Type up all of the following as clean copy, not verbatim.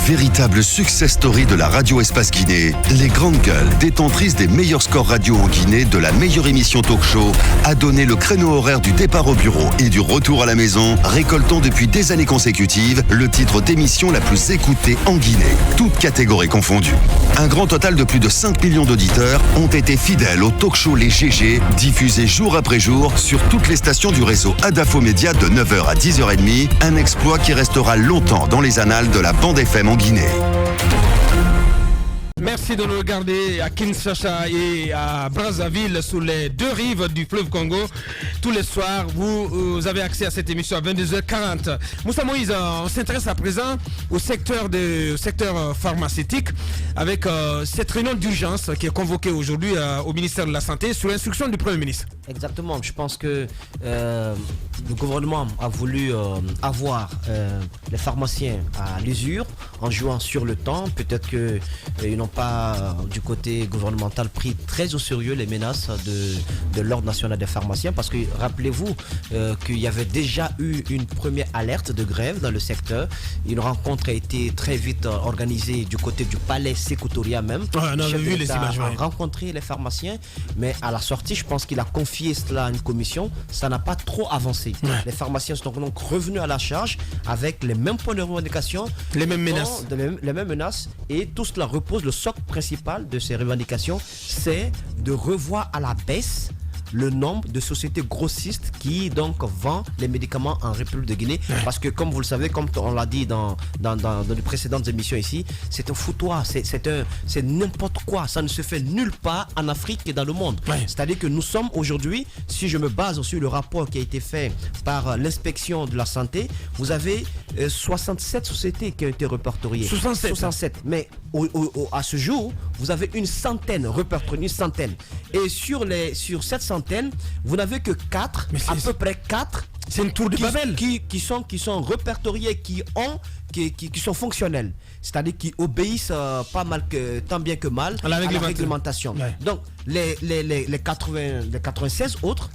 Véritable success story de la radio Espace Guinée, les grandes gueules, détentrices des meilleurs scores radio en Guinée de la meilleure émission talk show, a donné le créneau horaire du départ au bureau et du retour à la maison, récoltant depuis des années consécutives le titre d'émission la plus écoutée en Guinée, toutes catégories confondues. Un grand total de plus de 5 millions d'auditeurs ont été fidèles au talk show Les GG, diffusé jour après jour sur toutes les stations du réseau Adafo Média de 9h à 10h30, un exploit qui restera longtemps dans les annales de la bande FM en Guinée. Merci de nous regarder à Kinshasa et à Brazzaville sur les deux rives du fleuve Congo. Tous les soirs, vous avez accès à cette émission à 22h40. Moussa Moïse, on s'intéresse à présent au secteur pharmaceutique avec cette réunion d'urgence qui est convoquée aujourd'hui au ministère de la Santé sur instruction du Premier ministre. Exactement, je pense que le gouvernement a voulu avoir les pharmaciens à l'usure en jouant sur le temps. Peut-être qu'ils n'ont pas du côté gouvernemental pris très au sérieux les menaces de l'Ordre national des pharmaciens, parce que rappelez-vous qu'il y avait déjà eu une première alerte de grève dans le secteur. Une rencontre a été très vite organisée du côté du palais Sékou Touré même. Ouais, on avait vu les images. A rencontré les pharmaciens, mais à la sortie, je pense qu'il a confié cela à une commission. Ça n'a pas trop avancé. Ouais. Les pharmaciens sont donc revenus à la charge avec les mêmes points de revendication, les mêmes menaces. Les mêmes menaces, et tout cela repose. Le socle principal de ces revendications, c'est de revoir à la baisse le nombre de sociétés grossistes qui donc vendent les médicaments en République de Guinée. Ouais. Parce que comme vous le savez, comme on l'a dit dans les précédentes émissions ici, c'est un foutoir, c'est n'importe quoi. Ça ne se fait nulle part en Afrique et dans le monde. Ouais. C'est-à-dire que nous sommes aujourd'hui, si je me base sur le rapport qui a été fait par l'inspection de la santé, vous avez 67 sociétés qui ont été répertoriées. 67. Mais à ce jour, vous avez une centaine répertoriées, une centaine. Et sur cette centaine, vous n'avez que 4, à peu près 4. C'est une tour de Babel qui sont répertoriés, qui sont fonctionnels. C'est-à-dire qui obéissent pas mal tant bien que mal à la réglementation. Ouais. Donc les 96 autres,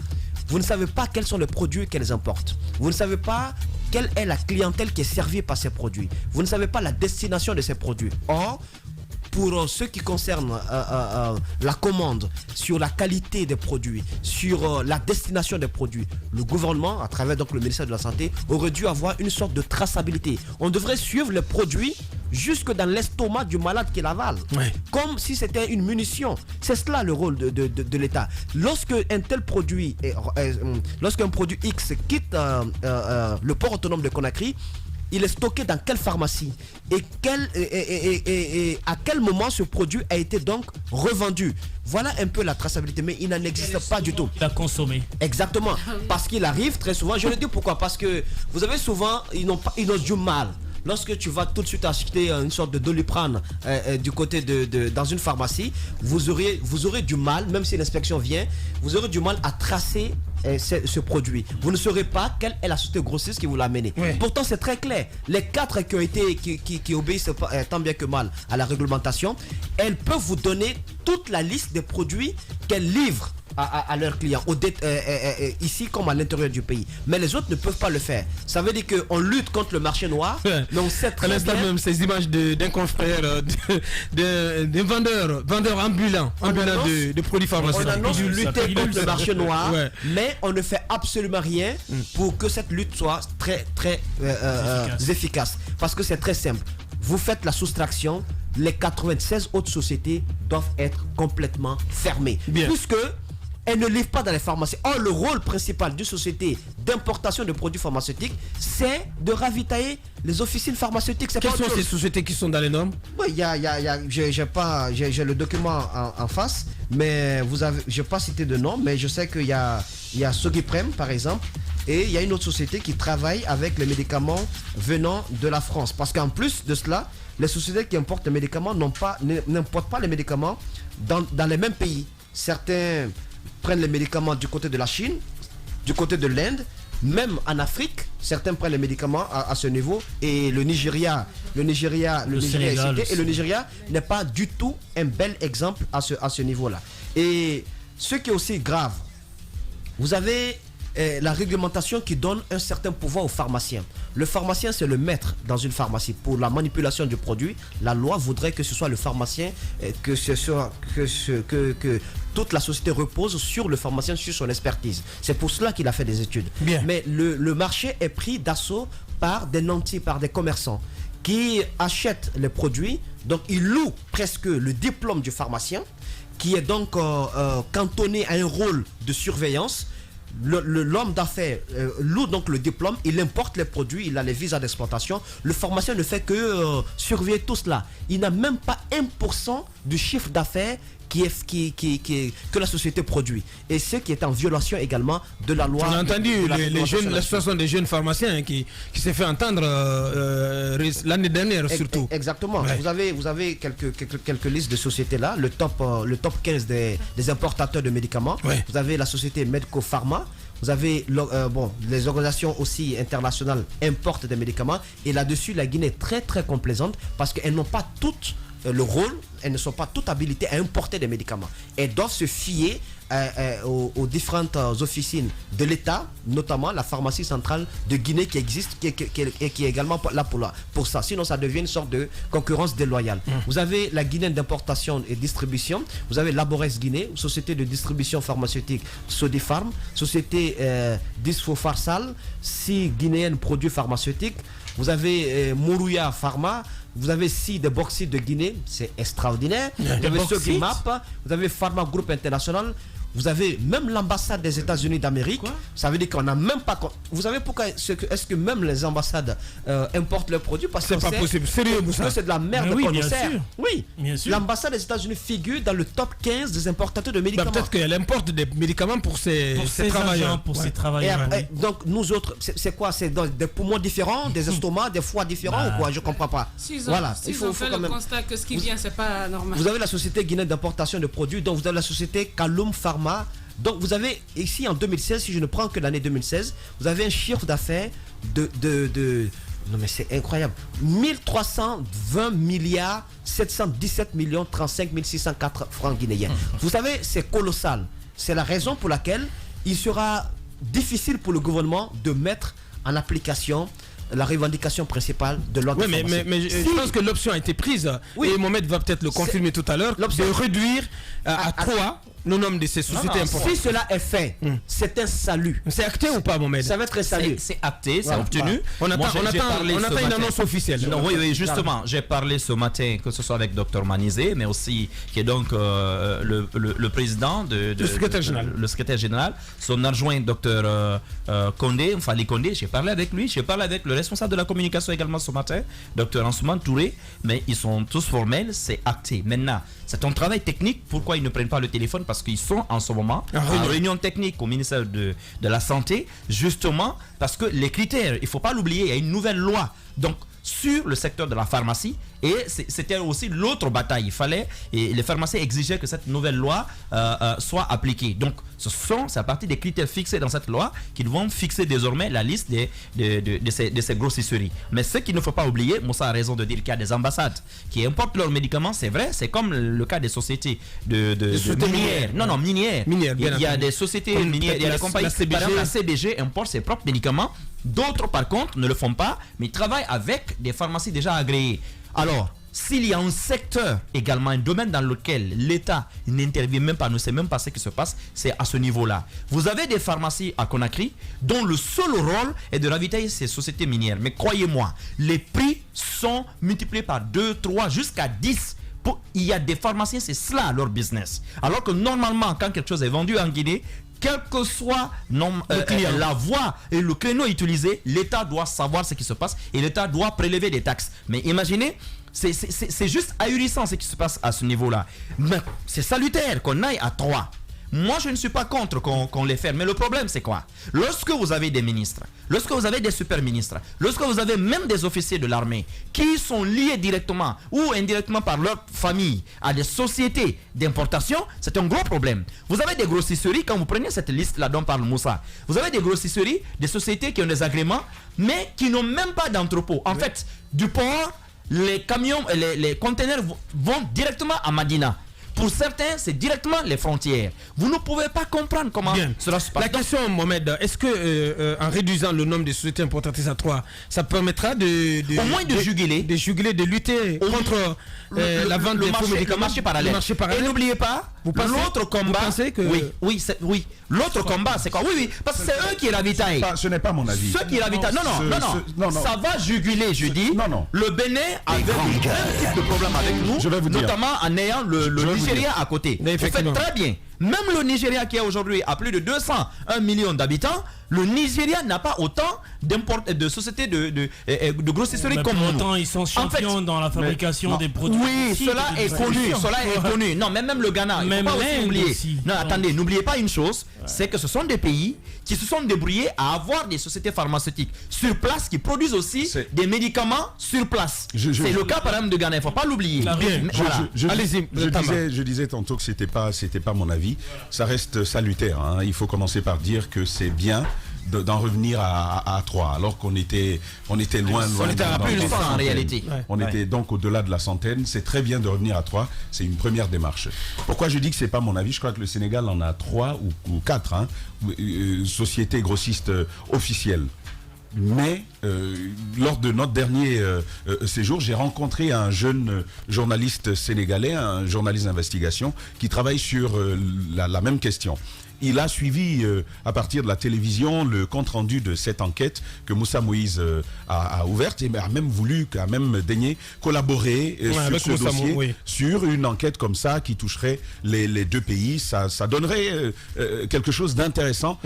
vous ne savez pas quels sont les produits qu'elles importent. Vous ne savez pas quelle est la clientèle qui est servie par ces produits. Vous ne savez pas la destination de ces produits. Or, pour ce qui concerne la commande, sur la qualité des produits, sur la destination des produits, le gouvernement, à travers donc le ministère de la Santé, aurait dû avoir une sorte de traçabilité. On devrait suivre les produits jusque dans l'estomac du malade qui l'avale, ouais. Comme si c'était une munition. C'est cela le rôle de l'État. Lorsqu'un produit X quitte le port autonome de Conakry, il est stocké dans quelle pharmacie et à quel moment ce produit a été donc revendu. Voilà un peu la traçabilité, mais il n'en existe pas du tout. Il a consommé. Exactement, parce qu'il arrive très souvent, je le dis pourquoi, parce que vous avez souvent, ils ont du mal. Lorsque tu vas tout de suite acheter une sorte de Doliprane du côté dans une pharmacie, vous aurez du mal, même si l'inspection vient, vous aurez du mal à tracer ce produit. Vous ne saurez pas quelle est la société grossiste qui vous l'a amené. Oui. Pourtant, c'est très clair. Les 4 qui obéissent tant bien que mal à la réglementation, elles peuvent vous donner toute la liste des produits qu'elles livrent à leurs clients, ici comme à l'intérieur du pays. Mais les autres ne peuvent pas le faire. Ça veut dire qu'on lutte contre le marché noir, mais on sait très bien... même ces images d'un confrère, d'un vendeur ambulant de produits pharmaceutiques. On annonce lutter contre le marché noir, ouais. Mais on ne fait absolument rien pour que cette lutte soit très, très efficace. Parce que c'est très simple. Vous faites la soustraction, les 96 autres sociétés doivent être complètement fermées. Bien. Puisque elles ne livrent pas dans les pharmacies. Or, le rôle principal d'une société d'importation de produits pharmaceutiques, c'est de ravitailler les officines pharmaceutiques. Quelles sont ces sociétés qui sont dans les normes? Oui, j'ai le document en face, mais je n'ai pas cité de nom, mais je sais qu'il y a Sogiprem, par exemple, et il y a une autre société qui travaille avec les médicaments venant de la France. Parce qu'en plus de cela, les sociétés qui importent les médicaments n'importent pas les médicaments dans les mêmes pays. Certains prennent les médicaments du côté de la Chine, du côté de l'Inde, même en Afrique, certains prennent les médicaments à ce niveau, et le Nigeria est cité, et le Nigeria n'est pas du tout un bel exemple à ce niveau-là. Et ce qui est aussi grave, vous avez la réglementation qui donne un certain pouvoir au pharmacien. Le pharmacien, c'est le maître dans une pharmacie. Pour la manipulation du produit, la loi voudrait que ce soit le pharmacien, que toute la société repose sur le pharmacien, sur son expertise. C'est pour cela qu'il a fait des études. Bien. Mais le marché est pris d'assaut par des nantis, par des commerçants qui achètent les produits. Donc, ils louent presque le diplôme du pharmacien, qui est donc cantonné à un rôle de surveillance. L'homme d'affaires loue donc le diplôme, il importe les produits, il a les visas d'exploitation. Le pharmacien ne fait que surveiller tout cela. Il n'a même pas 1% du chiffre d'affaires que la société produit. Et ce qui est en violation également de la loi. On a entendu la situation des jeunes pharmaciens qui s'est fait entendre l'année dernière surtout. Exactement. Ouais. Vous avez quelques listes de sociétés là, le top 15 des importateurs de médicaments. Ouais. Vous avez la société Medco Pharma. Vous avez les organisations aussi internationales importent des médicaments. Et là-dessus, la Guinée est très très complaisante parce qu'elles n'ont pas toutes le rôle, elles ne sont pas toutes habilitées à importer des médicaments. Elles doivent se fier aux différentes officines de l'État, notamment la pharmacie centrale de Guinée qui existe et qui est également là pour ça. Sinon, ça devient une sorte de concurrence déloyale. Vous avez la Guinée d'importation et distribution, vous avez Labores Guinée, société de distribution pharmaceutique Sodifarm, société Disfofarsal, 6 guinéennes produits pharmaceutiques. Vous avez Mourouya Pharma, vous avez SI de bauxite de Guinée, c'est extraordinaire. Vous avez Sogimap, vous avez Pharma Group International, vous avez même l'ambassade des États-Unis d'Amérique. Ça veut dire qu'on n'a même pas. Vous savez pourquoi est-ce que même les ambassades importent leurs produits? Parce que c'est pas possible. Sérieux, que c'est de la merde qu'on nous sert. Oui, bien sûr. L'ambassade des États-Unis figure dans le top 15 des importateurs de médicaments. Peut-être qu'elle importe des médicaments pour ses travailleurs. Donc nous autres, c'est quoi? C'est des poumons différents, des estomacs, des foies différents ou quoi? Je comprends pas. Voilà. Il faut faire le constat que ce qui vient, c'est pas normal. Vous avez la société guinéenne d'importation de produits, donc vous avez la société Kaloum Pharma. Donc vous avez ici en 2016, si je ne prends que l'année 2016, vous avez un chiffre d'affaires de non mais c'est incroyable, 1320 milliards 717 millions 35 604 francs guinéens. Vous savez, c'est colossal. C'est la raison pour laquelle il sera difficile pour le gouvernement de mettre en application la revendication principale de l'ordre. Oui, mais je pense que l'option a été prise. Oui. Et Mohamed va peut-être le confirmer tout à l'heure, de réduire à 3 le nombre de ces sociétés importantes. Si cela est fait, c'est un salut. C'est acté ou pas, Mohamed? Ça va être un salut. C'est acté, c'est obtenu. On attend une annonce officielle. Non, oui, justement, j'ai parlé ce matin, que ce soit avec Dr Manizé, mais aussi qui est donc le président le secrétaire général, son adjoint Dr Condé, Fali Condé. J'ai parlé avec lui, j'ai parlé avec le responsable de la communication également ce matin, Dr Ansouman Touré, mais ils sont tous formels, c'est acté. Maintenant, c'est un travail technique. Pourquoi ils ne prennent pas le téléphone? Parce qu'ils sont en ce moment en réunion technique au ministère de la Santé, justement parce que les critères, il ne faut pas l'oublier, il y a une nouvelle loi donc sur le secteur de la pharmacie, et c'était aussi l'autre bataille. Il fallait, et les pharmaciens exigeaient que cette nouvelle loi soit appliquée. Donc c'est à partir des critères fixés dans cette loi qu'ils vont fixer désormais la liste de ces grossisseries. Mais ce qu'il ne faut pas oublier, Moussa a raison de dire qu'il y a des ambassades qui importent leurs médicaments, c'est vrai, c'est comme le cas des sociétés minières. Non, minières. Il y a des sociétés minières, il y a des compagnies. Par exemple, la CBG importe ses propres médicaments. D'autres, par contre, ne le font pas, mais ils travaillent avec des pharmacies déjà agréées. Alors, s'il y a un secteur également, un domaine dans lequel l'État n'intervient même pas, ne sait même pas ce qui se passe, c'est à ce niveau-là. Vous avez des pharmacies à Conakry dont le seul rôle est de ravitailler ces sociétés minières. Mais croyez-moi, les prix sont multipliés par 2, 3, jusqu'à 10. Il y a des pharmaciens, c'est cela leur business. Alors que normalement, quand quelque chose est vendu en Guinée, quelle que soit la voie et le créneau utilisé, l'État doit savoir ce qui se passe et l'État doit prélever des taxes. Mais imaginez, c'est juste ahurissant ce qui se passe à ce niveau-là. Mais c'est salutaire qu'on aille à 3. Moi, je ne suis pas contre qu'on les ferme. Mais le problème, c'est quoi? Lorsque vous avez des ministres, lorsque vous avez des super-ministres, lorsque vous avez même des officiers de l'armée qui sont liés directement ou indirectement par leur famille à des sociétés d'importation, c'est un gros problème. Vous avez des grossisseries, quand vous prenez cette liste-là dont parle Moussa, vous avez des grossisseries, des sociétés qui ont des agréments, mais qui n'ont même pas d'entrepôt. En fait, du port, les camions, les conteneurs vont directement à Madina. Pour certains, c'est directement les frontières. Vous ne pouvez pas comprendre comment cela se passe. La question, Mohamed, est-ce que en réduisant le nombre de sociétés importatrices à 3, ça permettra au moins de juguler, de lutter contre la vente des faux médicaments, le marché parallèle. Et n'oubliez pas, l'autre combat. Oui. L'autre combat, c'est quoi? Oui, parce que c'est eux qui ravitaillent. Ce n'est pas mon avis. Ceux qui ravitaillent. Non. Ça va juguler, je dis. Non. Le Bénin avait un type de problème avec nous, notamment en ayant le Nigeria à côté. Vous faites très bien. Même le Nigeria qui est aujourd'hui à plus de 201 millions d'habitants, le Nigeria n'a pas autant de sociétés de grossisserie comme nous. Pourtant, ils sont champions dans la fabrication des produits. Oui, cela est connu. Non, mais même le Ghana, il ne faut pas aussi oublier. Non, attendez, n'oubliez pas une chose, c'est que ce sont des pays qui se sont débrouillés à avoir des sociétés pharmaceutiques sur place qui produisent aussi des médicaments sur place. C'est le cas par exemple de Ghana, il ne faut pas l'oublier. Je disais tantôt que c'était pas mon avis. Ça reste salutaire. Il faut commencer par dire que c'est bien d'en revenir à 3, alors qu'on était loin. On était à plus de 100 en réalité. On était donc au-delà de la centaine. C'est très bien de revenir à 3. C'est une première démarche. Pourquoi je dis que c'est pas mon avis? Je crois que le Sénégal en a 3 ou 4 sociétés grossistes officielles. Mais lors de notre dernier séjour, j'ai rencontré un jeune journaliste sénégalais, un journaliste d'investigation, qui travaille sur la même question. Il a suivi à partir de la télévision le compte-rendu de cette enquête que Moussa Moïse a ouverte et a même daigné collaborer sur ce dossier, sur une enquête comme ça qui toucherait les deux pays. Ça donnerait quelque chose d'intéressant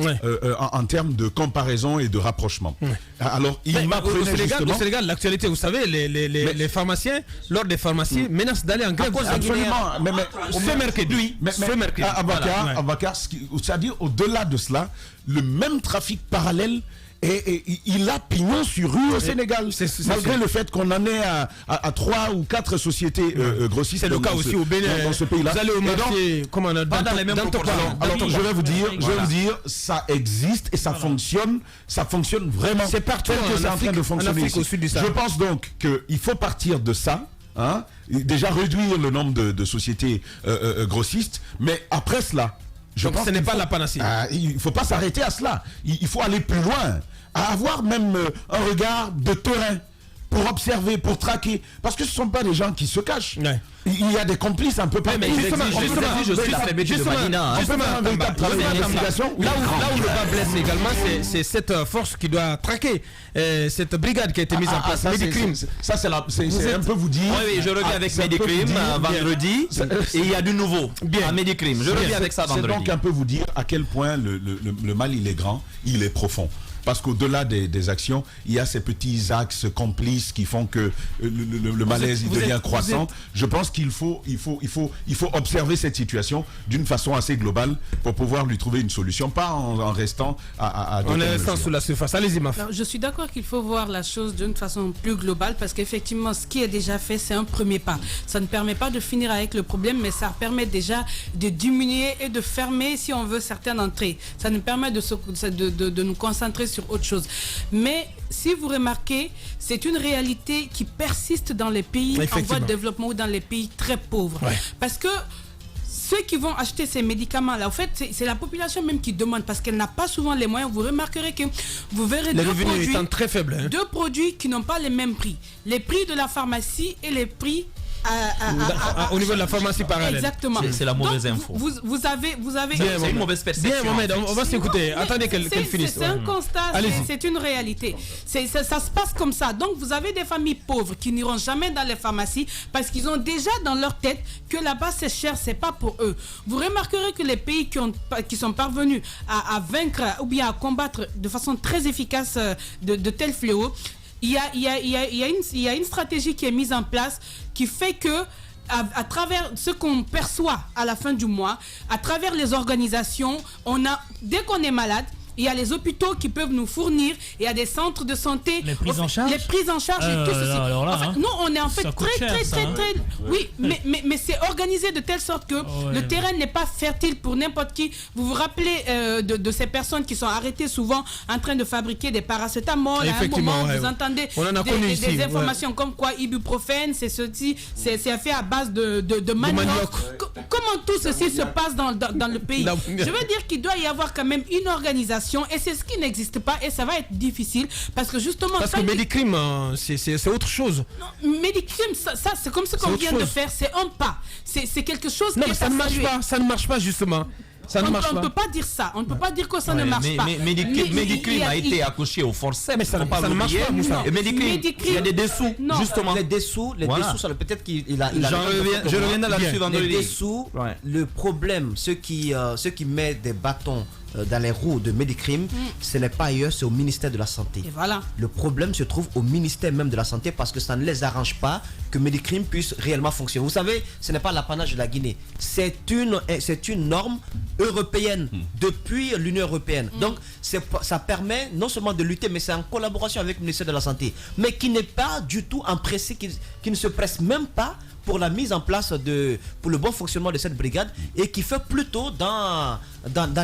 en termes de comparaison et de rapprochement. Alors, il m'apprenait justement... Au Sénégal, l'actualité, vous savez, les pharmaciens, l'ordre des pharmacies menacent d'aller en grève. Absolument. Ce mercredi. Abakar, c'est-à-dire au-delà de cela, le même trafic parallèle, il a pignon sur rue au Sénégal. Malgré le fait qu'on en est à 3 ou 4 sociétés grossistes. C'est le cas aussi au Bénin. Dans ce pays-là. Vous allez au marché, dans les mêmes proportions. Alors, je vais vous dire, ça existe et ça fonctionne vraiment. C'est partout en train de fonctionner ici. Je pense donc qu'il faut partir de ça. Déjà réduire le nombre de sociétés grossistes, mais après cela, je pense ce n'est pas la panacée. Il ne faut pas s'arrêter à cela. Il faut aller plus loin, à avoir même un regard de terrain pour observer, pour traquer, parce que ce ne sont pas des gens qui se cachent. Il y a des complices un peu partout. Mais je suis la faiblesse de Madina. On peut faire un véritable travail d'investigation. Là où le bas blesse également, c'est cette force qui doit traquer cette brigade qui a été mise en place. Medicrime. Ça, c'est un peu vous dire. Oui, je reviens avec Medicrime vendredi. Et il y a du nouveau à Medicrime. Je reviens avec ça vendredi. C'est donc un peu vous dire à quel point le mal, il est grand, il est profond. Parce qu'au-delà des actions, il y a ces petits axes complices qui font que le malaise devient croissant. Je pense qu'il faut observer cette situation d'une façon assez globale pour pouvoir lui trouver une solution, pas en restant à en restant sous la surface. Allez-y, Maf. Je suis d'accord qu'il faut voir la chose d'une façon plus globale parce qu'effectivement, ce qui est déjà fait, c'est un premier pas. Ça ne permet pas de finir avec le problème, mais ça permet déjà de diminuer et de fermer, si on veut, certaines entrées. Ça nous permet de nous concentrer sur autre chose. Mais si vous remarquez, c'est une réalité qui persiste dans les pays en voie de développement ou dans les pays très pauvres. Parce que ceux qui vont acheter ces médicaments-là, en fait, c'est la population même qui demande parce qu'elle n'a pas souvent les moyens. Vous remarquerez que vous verrez les revenus étant très faibles. Deux produits qui n'ont pas les mêmes prix. Les prix de la pharmacie et les prix au niveau de la pharmacie parallèle. Exactement. C'est la mauvaise info. Vous avez c'est une mauvaise perception. Bien, Mohamed, on va s'écouter. Attendez qu'elle finisse. C'est un constat, c'est une réalité. Ça se passe comme ça. Donc vous avez des familles pauvres qui n'iront jamais dans les pharmacies parce qu'ils ont déjà dans leur tête que là-bas c'est cher, c'est pas pour eux. Vous remarquerez que les pays qui sont parvenus à vaincre ou bien à combattre de façon très efficace de tels fléaux, il y a une stratégie qui est mise en place qui fait que à travers ce qu'on perçoit à la fin du mois, à travers les organisations, dès qu'on est malade, il y a les hôpitaux qui peuvent nous fournir, il y a des centres de santé. Les prises en charge et tout ceci. Nous, on est en fait très... Oui, mais c'est organisé de telle sorte que le terrain n'est pas fertile pour n'importe qui. Vous vous rappelez de ces personnes qui sont arrêtées souvent en train de fabriquer des paracétamol. À un moment, vous entendez des informations comme quoi ibuprofène, c'est fait à base de manioc. comment tout ceci se passe dans le pays. Je veux dire qu'il doit y avoir quand même une organisation et c'est ce qui n'existe pas et ça va être difficile parce que justement... Parce que Medicrime, c'est autre chose. Non, Medicrime, ça c'est comme ce qu'on vient de faire, c'est un pas. C'est quelque chose qui est ça ne marche pas, ça ne marche pas justement. On ne peut pas dire ça. On ne peut pas dire que ça ne marche pas. Mais Medicrime a été accouché au forceps. Mais ça ne marche pas, Moussa. Et Medicrime, il y a des dessous, justement. Les dessous, peut-être qu'il a... Je reviens là-dessus dans les dessous. Le problème, ceux qui mettent des bâtons dans les roues de Medicrime, ce n'est pas ailleurs, c'est au ministère de la Santé. Et voilà. Le problème se trouve au ministère même de la Santé parce que ça ne les arrange pas que Medicrime puisse réellement fonctionner. Vous savez, ce n'est pas l'apanage de la Guinée. C'est une norme européenne depuis l'Union européenne. Donc, ça permet non seulement de lutter, mais c'est en collaboration avec le ministère de la Santé. Mais qui n'est pas du tout empressé, qui ne se presse même pas pour la mise en place pour le bon fonctionnement de cette brigade et qui fait plutôt dans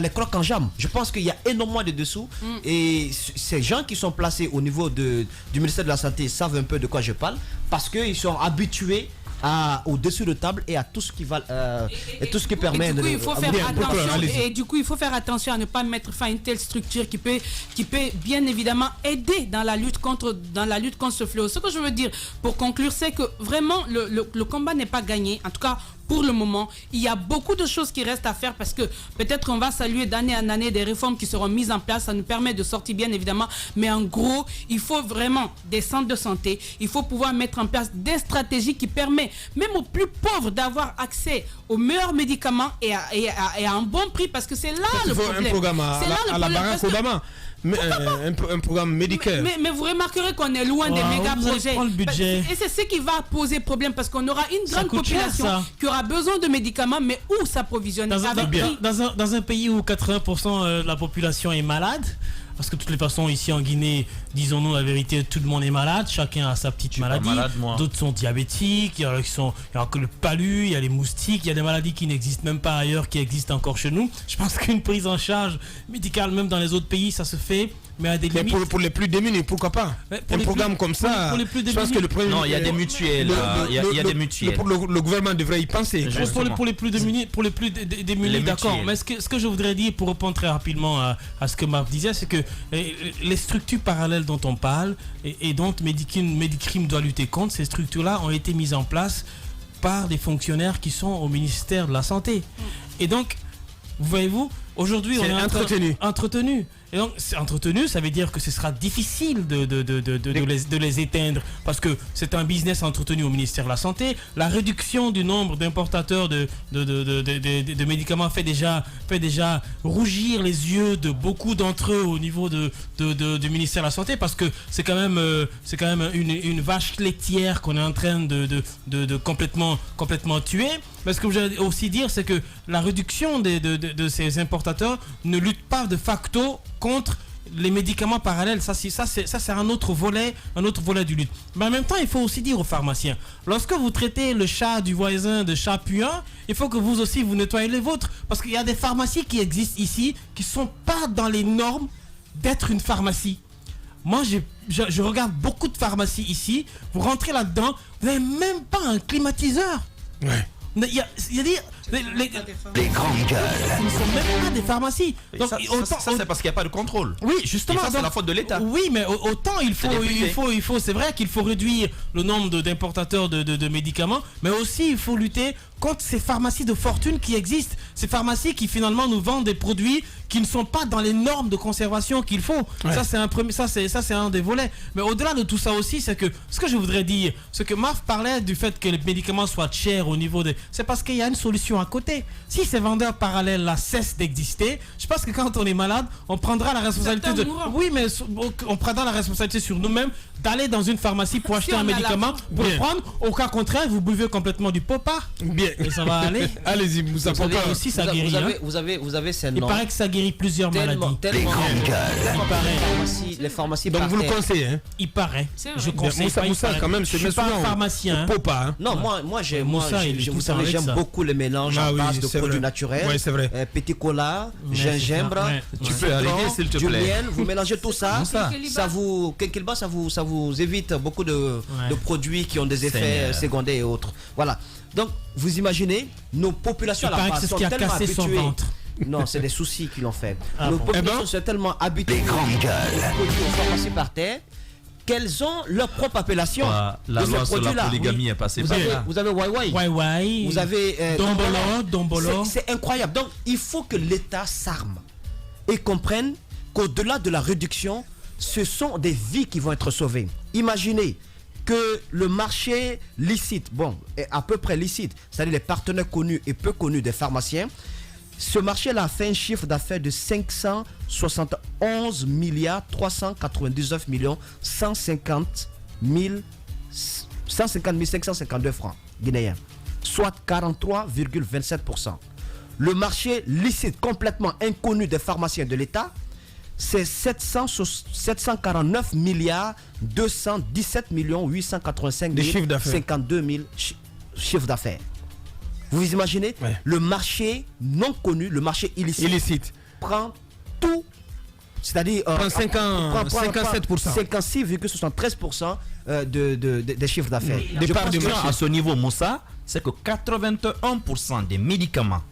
les crocs en jambe. Je pense qu'il y a énormément de dessous et ces gens qui sont placés au niveau du ministère de la Santé savent un peu de quoi je parle parce qu'ils sont habitués au-dessus de table et à tout ce qui va et tout ce qui permet et du coup, il faut faire attention à ne pas mettre fin à une telle structure qui peut bien évidemment aider dans la lutte contre ce fléau. Ce que je veux dire pour conclure, c'est que vraiment le combat n'est pas gagné. En tout cas, pour le moment, il y a beaucoup de choses qui restent à faire parce que peut-être on va saluer d'année en année des réformes qui seront mises en place. Ça nous permet de sortir bien évidemment. Mais en gros, il faut vraiment des centres de santé. Il faut pouvoir mettre en place des stratégies qui permettent même aux plus pauvres d'avoir accès aux meilleurs médicaments et à un bon prix parce que c'est là le problème. Un programme à la Barack Obama. Un programme médical. Mais vous remarquerez qu'on est loin des méga projets. Et c'est ce qui va poser problème parce qu'on aura une grande population qui aura besoin de médicaments, mais où s'approvisionner dans un pays où 80% de la population est malade. Parce que de toutes les façons, ici en Guinée, disons-nous la vérité, tout le monde est malade, chacun a sa petite maladie. D'autres sont diabétiques, il y a le palu, il y a les moustiques, il y a des maladies qui n'existent même pas ailleurs, qui existent encore chez nous. Je pense qu'une prise en charge médicale, même dans les autres pays, ça se fait, mais à des limites. Pour les plus démunis, pourquoi pas un programme comme ça, pour les plus je pense que le premier... Non, il y a des mutuelles. Il y a des mutuelles. Le gouvernement devrait y penser. Pour les plus démunis, d'accord. Mais ce que je voudrais dire, pour répondre très rapidement à ce que Marc disait, c'est que les structures parallèles dont on parle et dont Medicrime doit lutter contre, ces structures-là ont été mises en place par des fonctionnaires qui sont au ministère de la Santé. Et donc, voyez-vous, aujourd'hui, on est entretenu. Et donc, c'est entretenu, ça veut dire que ce sera difficile de les éteindre parce que c'est un business entretenu au ministère de la Santé. La réduction du nombre d'importateurs de médicaments fait déjà rougir les yeux de beaucoup d'entre eux au niveau du ministère de la Santé parce que c'est quand même une vache laitière qu'on est en train de complètement tuer. Mais ce que je veux aussi dire, c'est que la réduction de ces importateurs ne lutte pas de facto contre les médicaments parallèles. Ça c'est un autre volet du lutte. Mais en même temps, il faut aussi dire aux pharmaciens, lorsque vous traitez le chat du voisin de chat puant, il faut que vous aussi vous nettoyez les vôtres. Parce qu'il y a des pharmacies qui existent ici qui ne sont pas dans les normes d'être une pharmacie. Moi, je regarde beaucoup de pharmacies ici. Vous rentrez là-dedans, vous n'avez même pas un climatiseur. Ouais. Il y a les grandes gueules. Ce ne sont même pas des pharmacies. Donc, ça c'est parce qu'il n'y a pas de contrôle. Oui, justement. Et ça, c'est la faute de l'État. Oui, mais autant il faut, c'est vrai qu'il faut réduire le nombre d'importateurs de médicaments, mais aussi il faut lutter contre ces pharmacies de fortune qui existent. Ces pharmacies qui finalement nous vendent des produits qui ne sont pas dans les normes de conservation qu'il faut. Ouais. Ça c'est un des volets. Mais au-delà de tout ça aussi, c'est que ce que je voudrais dire, c'est que Marf parlait du fait que les médicaments soient chers au niveau des... C'est parce qu'il y a une solution à côté. Si ces vendeurs parallèles là cessent d'exister, je pense que quand on est malade, on prendra la responsabilité Oui, mais on prendra la responsabilité sur nous-mêmes d'aller dans une pharmacie pour acheter un médicament, pour le prendre. Au cas contraire, vous buvez complètement du popa. Bien. Et ça va aller. Allez-y, vous avez aussi ça guérit. Vous avez ces noms. Il paraît que ça guérit plusieurs maladies. Les grandes gueules. Les pharmacies. Donc vous le conseillez, hein? Il paraît. Je conseille pas. Moussa, quand même, je suis pas un pharmacien. Popa, hein? Non, moi j'aime beaucoup les mélanges à base de produits naturels. Oui, c'est vrai. Petit cola, gingembre, tu peux arriver s'il te plaît. Du miel, vous mélangez tout ça. Ça vous évite beaucoup de produits qui ont des effets secondaires et autres. Voilà. Donc, vous imaginez, nos populations à la base sont tellement habituées. Non, c'est des soucis qui l'ont fait. Nos populations sont tellement habituées. Les grandes gueules. Aux pharmacies par terre, qu'elles ont leur propre appellation. La loi sur la polygamie est passée par là. Vous avez Wai. Vous avez Dombolo. C'est incroyable. Donc, il faut que l'État s'arme et comprenne qu'au-delà de la réduction, ce sont des vies qui vont être sauvées. Imaginez que le marché licite, est à peu près licite, c'est-à-dire les partenaires connus et peu connus des pharmaciens, ce marché-là a fait un chiffre d'affaires de 571 milliards 399 millions 150 552 francs guinéens, soit 43,27%. Le marché licite complètement inconnu des pharmaciens de l'État, c'est 749 milliards 217 millions 885 52 000 chiffres d'affaires. Vous imaginez, le marché non connu, le marché illicite. Prend tout, c'est-à-dire 57%. 56,73% des chiffres d'affaires. À ce niveau, Moussa, c'est que 81% des médicaments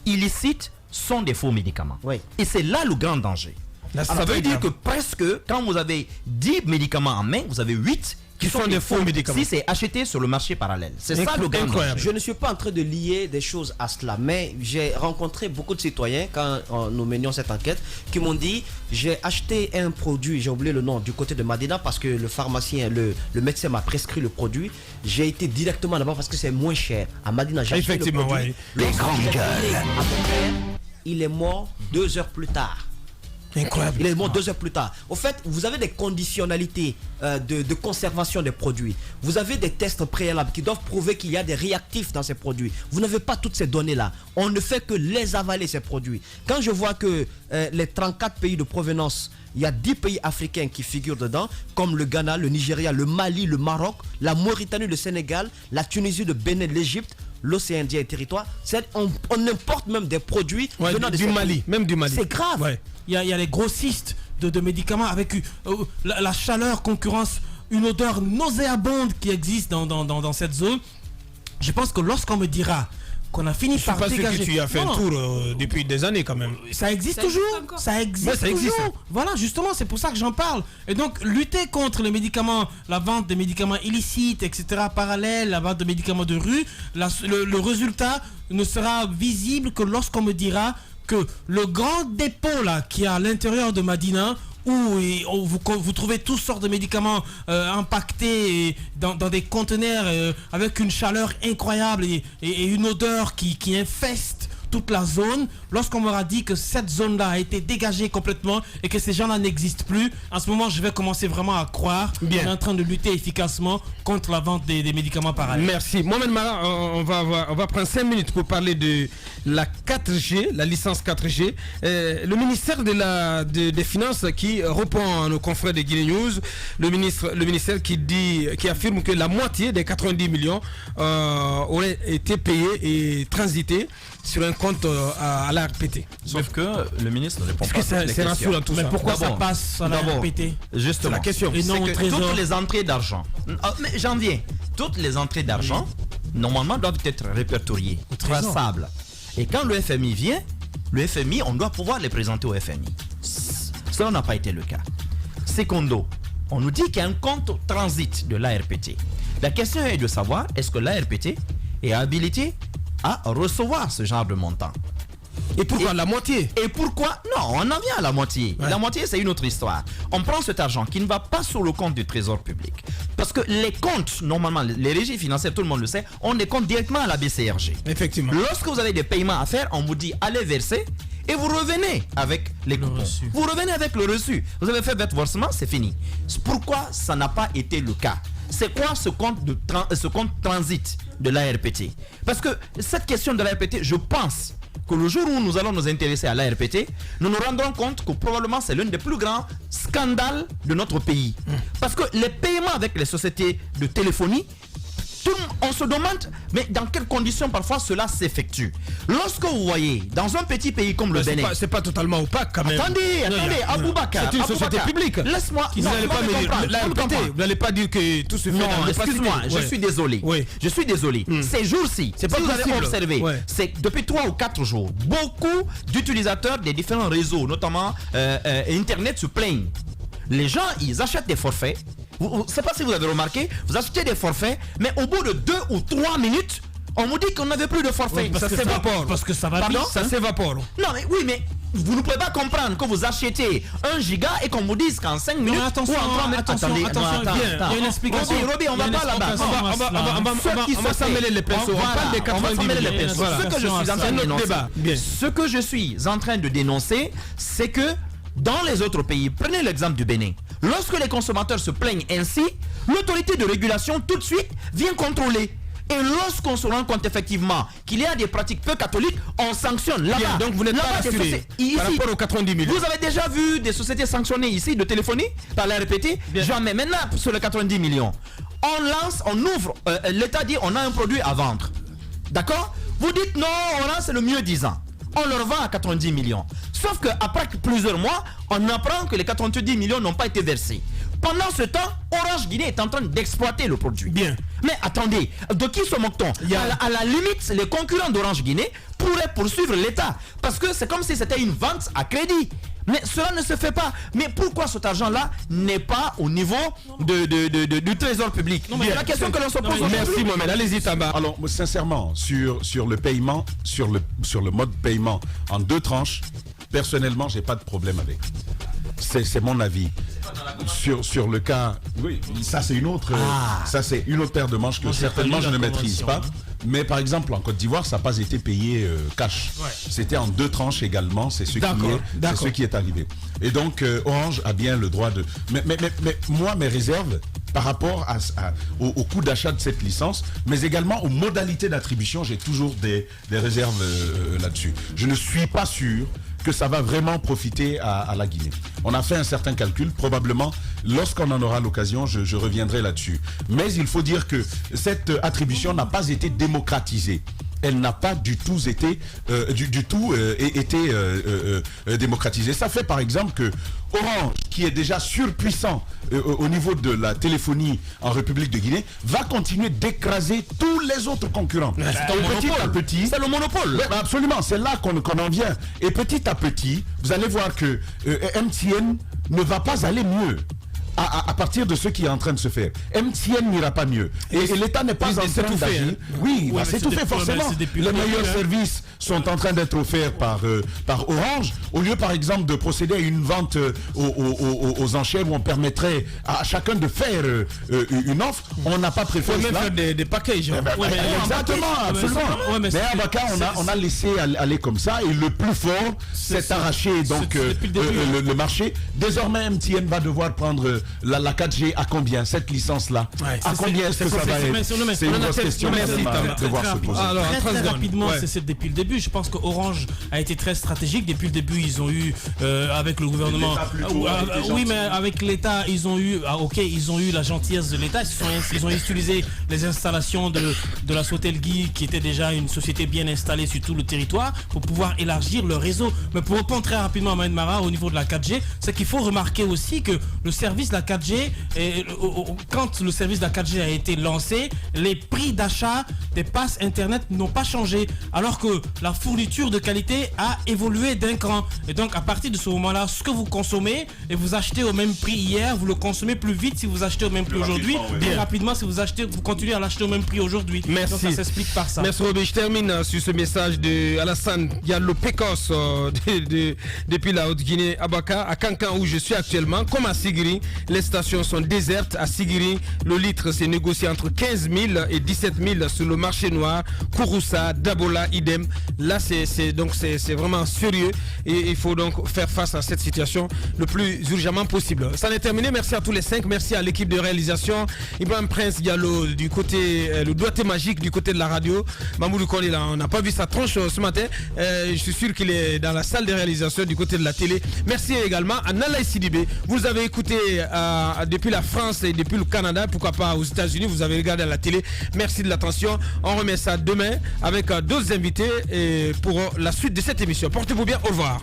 illicites sont des faux médicaments. Et c'est là le grand danger. Ça veut dire que presque, quand vous avez 10 médicaments en main, vous avez 8 qui sont des faux médicaments. Si c'est acheté sur le marché parallèle. C'est ça le grand danger. Je ne suis pas en train de lier des choses à cela, mais j'ai rencontré beaucoup de citoyens quand nous menions cette enquête qui m'ont dit, j'ai acheté un produit, j'ai oublié le nom, du côté de Madina parce que le pharmacien, le médecin m'a prescrit le produit. J'ai été directement là-bas parce que c'est moins cher. À Madina, j'ai acheté le produit. Les grandes gueules. Il est mort 2 heures plus tard. Incroyable. Il est mort 2 heures plus tard. Au fait, vous avez des conditionnalités de conservation des produits. Vous avez des tests préalables qui doivent prouver qu'il y a des réactifs dans ces produits. Vous n'avez pas toutes ces données-là. On ne fait que les avaler, ces produits. Quand je vois que les 34 pays de provenance, il y a 10 pays africains qui figurent dedans, comme le Ghana, le Nigeria, le Mali, le Maroc, la Mauritanie, le Sénégal, la Tunisie, le Bénin, l'Égypte, l'océan Indien et territoire. On importe même des produits venant du Mali. Même du Mali. C'est grave. Il y a les grossistes de médicaments avec la chaleur concurrence, une odeur nauséabonde qui existe dans cette zone. Je pense que lorsqu'on me dira qu'on a fini par dégager... Je suis pas sûr que tu as fait un tour depuis des années quand même. Ça existe toujours. Ça existe toujours. Voilà, justement, c'est pour ça que j'en parle. Et donc, lutter contre les médicaments, la vente des médicaments illicites, etc., parallèle, la vente de médicaments de rue, le résultat ne sera visible que lorsqu'on me dira que le grand dépôt là qui est à l'intérieur de Madina, où vous trouvez toutes sortes de médicaments impactés dans des conteneurs avec une chaleur incroyable et une odeur qui infeste toute la zone. Lorsqu'on m'aura dit que cette zone-là a été dégagée complètement et que ces gens-là n'existent plus, en ce moment, je vais commencer vraiment à croire qu'on est en train de lutter efficacement contre la vente des médicaments parallèles. Merci. Mohamed Mara, on va prendre 5 minutes pour parler de la 4G, la licence 4G. Le ministère des Finances qui répond à nos confrères de Guinée News, le ministère qui affirme que la moitié des 90 millions auraient été payés et transités sur un compte à la RPT. Sauf que le ministre ne répond pas à les questions. Tout mais pourquoi ça passe à la RPT? Justement, la question. Et non, toutes les entrées d'argent, mais j'en viens, toutes les entrées d'argent, normalement doivent être répertoriées, traçables. Et quand le FMI vient, on doit pouvoir les présenter au FMI. Cela n'a pas été le cas. Secondo, on nous dit qu'il y a un compte transit de l'ARPT. La question est de savoir, est-ce que l'ARPT est habilité à recevoir ce genre de montant? Et pourquoi la moitié? Et pourquoi? Non, on en vient à la moitié. La moitié, c'est une autre histoire. On prend cet argent qui ne va pas sur le compte du trésor public. Parce que les comptes, normalement, les régies financières, tout le monde le sait, on les compte directement à la BCRG. Effectivement. Lorsque vous avez des paiements à faire, on vous dit allez verser et vous revenez avec les coupons. Vous revenez avec le reçu. Vous avez fait votre versement, c'est fini. Pourquoi ça n'a pas été le cas? C'est quoi ce compte transit de l'ARPT? Parce que cette question de l'ARPT, je pense que le jour où nous allons nous intéresser à l'ARPT, nous nous rendrons compte que probablement c'est l'un des plus grands scandales de notre pays. Parce que les paiements avec les sociétés de téléphonie, on se demande, mais dans quelles conditions parfois cela s'effectue. Lorsque vous voyez, dans un petit pays comme le Bénin... C'est pas totalement opaque quand même. Attendez, Aboubakar. C'est une société publique. Laisse-moi... Vous n'allez pas dire que tout se fait... Non, excuse-moi, je suis désolé. Je suis désolé. Ces jours-ci, si vous avez observé, c'est depuis 3 ou 4 jours, beaucoup d'utilisateurs des différents réseaux, notamment Internet, se plaignent. Les gens, ils achètent des forfaits. Je ne sais pas si vous avez remarqué, vous achetez des forfaits, mais au bout de 2 ou 3 minutes, on vous dit qu'on n'avait plus de forfait. Ça s'évapore. Parce que ça va vite. Ça s'évapore. Non, mais oui, mais vous ne pouvez pas comprendre que vous achetez 1 giga et qu'on vous dise qu'en 5 minutes... Attention, attention, il y a une explication. Roby, on va pas là-bas. On va s'emmêler les pinceaux. On parle des 90 millions. Ce que je suis en train de dénoncer, c'est que dans les autres pays, prenez l'exemple du Bénin. Lorsque les consommateurs se plaignent ainsi, l'autorité de régulation tout de suite vient contrôler. Et lorsqu'on se rend compte effectivement qu'il y a des pratiques peu catholiques, on sanctionne là-bas. Donc vous n'êtes pas rassuré par rapport aux 90 millions. Vous avez déjà vu des sociétés sanctionnées ici de téléphonie par la RPT? Jamais. Maintenant, sur les 90 millions, on lance, on ouvre, l'État dit on a un produit à vendre. D'accord? Vous dites non, on lance le mieux disant. On leur vend à 90 millions. Sauf qu'après plusieurs mois, on apprend que les 90 millions n'ont pas été versés. Pendant ce temps, Orange Guinée est en train d'exploiter le produit. Bien. Mais attendez, de qui se moque-t-on? À la limite, les concurrents d'Orange Guinée pourraient poursuivre l'État. Parce que c'est comme si c'était une vente à crédit. Mais cela ne se fait pas. Mais pourquoi cet argent-là n'est pas au niveau du trésor public? C'est la question que l'on se pose. Merci Mohamed, allez-y Tamba. Alors sincèrement, sur le paiement, sur le mode paiement en 2 tranches, personnellement, j'ai pas de problème avec. C'est mon avis. Sur le cas, oui, ça c'est une autre paire de manches que certainement je ne maîtrise pas. Mais par exemple en Côte d'Ivoire, ça n'a pas été payé cash. C'était en 2 tranches également. C'est ce qui est arrivé. Et donc Orange a bien le droit de. Mais moi, mes réserves par rapport au coût d'achat de cette licence, mais également aux modalités d'attribution, j'ai toujours des réserves là-dessus. Je ne suis pas sûr que ça va vraiment profiter à la Guinée. On a fait un certain calcul, probablement, lorsqu'on en aura l'occasion, je reviendrai là-dessus. Mais il faut dire que cette attribution n'a pas été démocratisée. Elle n'a pas du tout été démocratisée. Ça fait par exemple que Orange, qui est déjà surpuissant au niveau de la téléphonie en République de Guinée, va continuer d'écraser tous les autres concurrents. Petit à petit, c'est le monopole. Absolument, c'est là qu'on en vient. Et petit à petit, vous allez voir que MTN ne va pas aller mieux. À partir de ce qui est en train de se faire. MTN n'ira pas mieux. Et l'État n'est pas en train d'agir. Oui, il va s'étouffer forcément. Les meilleurs services sont en train d'être offerts par Orange. Au lieu, par exemple, de procéder à une vente aux enchères où on permettrait à chacun de faire une offre, on n'a pas préféré cela. Même faire des packages. Exactement, absolument. Mais à Baka, on a laissé aller comme ça et le plus fort s'est arraché donc le marché. Désormais, MTN va devoir prendre la 4G à combien cette licence-là? À combien est-ce que ça va être? C'est une grosse question de devoir se poser. Alors, très rapidement, c'est depuis le début. Je pense que Orange a été très stratégique. Depuis le début, ils ont eu, avec le gouvernement... Oui, mais avec l'État, ils ont eu... ils ont eu la gentillesse de l'État. Ils ont utilisé les installations de la Sotelgui, qui était déjà une société bien installée sur tout le territoire, pour pouvoir élargir le réseau. Mais pour répondre très rapidement à Mohamed Mara, au niveau de la 4G, c'est qu'il faut remarquer aussi que le service de la 4G, quand le service de la 4G a été lancé, les prix d'achat des passes internet n'ont pas changé, alors que la fourniture de qualité a évolué d'un cran. Et donc à partir de ce moment-là, ce que vous consommez et vous achetez au même prix hier, vous le consommez plus vite si vous achetez au même prix aujourd'hui, plus rapidement si vous continuez à l'acheter au même prix aujourd'hui. Merci. Donc ça s'explique par ça. Merci Robert. Je termine sur ce message de Alassane Diallo Pécos depuis la Haute-Guinée à Baka, à Kankan où je suis actuellement, comme à Sigiri. Les stations sont désertes. À Sigiri, le litre s'est négocié entre 15 000 et 17 000 sur le marché noir. Kouroussa, Dabola, idem. Là, c'est vraiment sérieux et il faut donc faire face à cette situation le plus urgemment possible. Ça est terminé. Merci à tous les 5. Merci à l'équipe de réalisation. Ibrahim Prince Diallo du côté, le doigté magique du côté de la radio. Mamoudou Koli, là, on n'a pas vu sa tronche ce matin. Je suis sûr qu'il est dans la salle de réalisation du côté de la télé. Merci également à Nalaï Sidibé. Vous avez écouté depuis la France et depuis le Canada, pourquoi pas aux États-Unis, vous avez regardé à la télé. Merci de l'attention. On remet ça demain avec d'autres invités et pour la suite de cette émission. Portez-vous bien, au revoir.